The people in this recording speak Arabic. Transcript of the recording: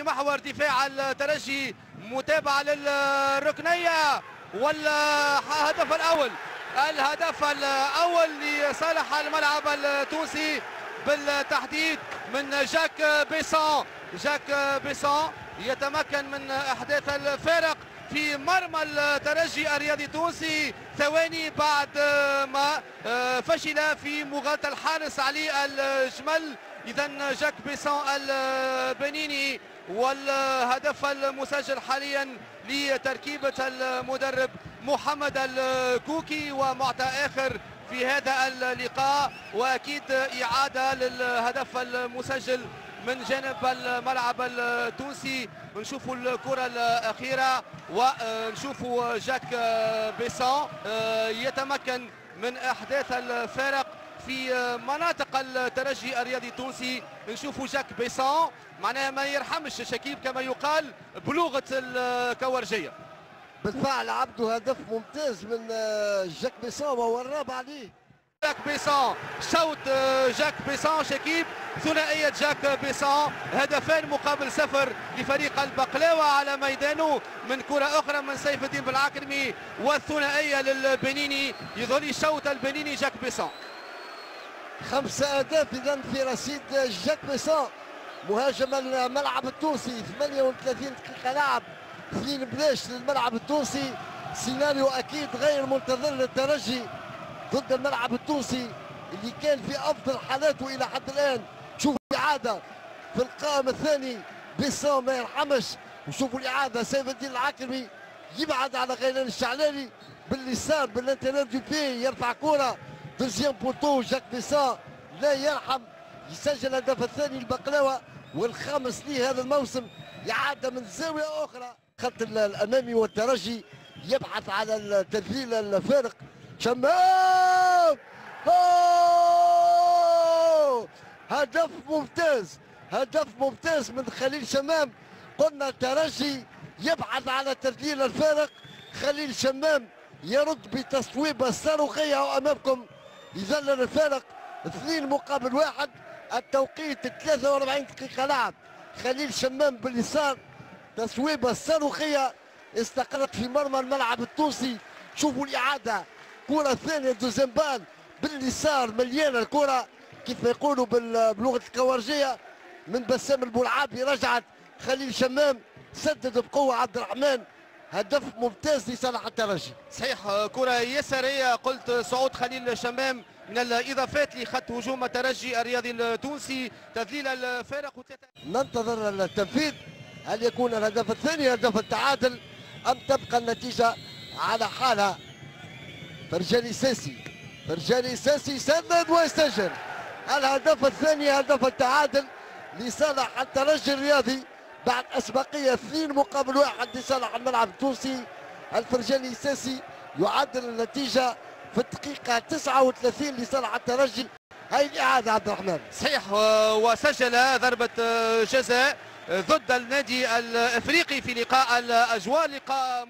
محور دفاع الترجي، متابعة للركنية والهدف الأول. الهدف الأول لصالح الملعب التونسي بالتحديد من جاك بيسون. جاك بيسون يتمكن من إحداث الفارق في مرمى الترجي الرياضي التونسي ثواني بعد ما فشل في مغالطة الحارس علي الجمل. إذا جاك بيسون البنيني، والهدف المسجل حاليا لتركيبة المدرب محمد الكوكي ومعطى آخر في هذا اللقاء، وأكيد إعادة للهدف المسجل من جانب الملعب التونسي. نشوفوا الكرة الأخيرة ونشوفوا جاك بيسون يتمكن من إحداث الفارق في مناطق الترجي الرياضي التونسي. نشوفوا جاك بيسون معناها ما يرحمش شكيب كما يقال بلغة الكورجية. بالفعل عبده هدف ممتاز من جاك بيسون وهو الرابع عليه. جاك بيسون، شوط جاك بيسون شكيب، ثنائية جاك بيسون، هدفان مقابل صفر لفريق البقلاوة على ميدانه من كرة أخرى من سيف الدين بالعكرمي، والثنائية للبنيني يظهر لي شوط البنيني جاك بيسون. 5 أهداف إذا في رصيد جاك بيسون مهاجم الملعب التونسي. 38 دقيقة لعب، 2 بلاش للملعب التونسي. سيناريو أكيد غير منتظر للترجي ضد الملعب التونسي اللي كان في افضل حالاته الى حد الان. شوفوا الاعاده في القائم الثاني، بيسون ما يرحمش. وشوفوا الاعاده سيف الدين العكرمي يبعد على غيلان الشعلاني باليسار بالانتيريور دو بي، يرفع كره دوزيام بوتو. جاك بيسون لا يرحم، يسجل الهدف الثاني البقلاوه والخامس ليه هذا الموسم. اعاده من زاويه اخرى، خط الامامي والترجي يبحث على تذليل الفارق. شمام، هدف ممتاز، هدف ممتاز من خليل شمام. قلنا الترجي يبحث على تذليل الفارق، خليل شمام يرد بتصويبه صاروخيه امامكم يذلل الفارق. 2 مقابل 1. التوقيت 43 دقيقه لعب. خليل شمام باليسار، تصويبه صاروخيه استقرت في مرمى الملعب التونسي. شوفوا الاعاده، كرة ثانية دوزيام بال باليسار، مليانة الكرة كيف ما يقولوا بلغة الكورجية من بسام البولعابي. رجعت خليل شمام، سدد بقوة عبد الرحمن. هدف ممتاز لصالح الترجي. صحيح، كرة يسارية قلت صعود خليل شمام من الإضافات لخط هجوم الترجي الرياضي التونسي، تذليل الفارق. ننتظر التنفيذ، هل يكون الهدف الثاني هدف التعادل أم تبقى النتيجة على حالها. فرجاني ساسي، فرجاني ساسي يسدد ويسجل الهدف الثاني، هدف التعادل لصالح الترجي الرياضي بعد اسبقيه 2 مقابل 1 لصالح الملعب التونسي. الفرجاني ساسي يعدل النتيجه في الدقيقه 39 لصالح الترجي. هاي الاعاده عبد الرحمن. صحيح، وسجل ضربه جزاء ضد النادي الافريقي في لقاء الاجواء، لقاء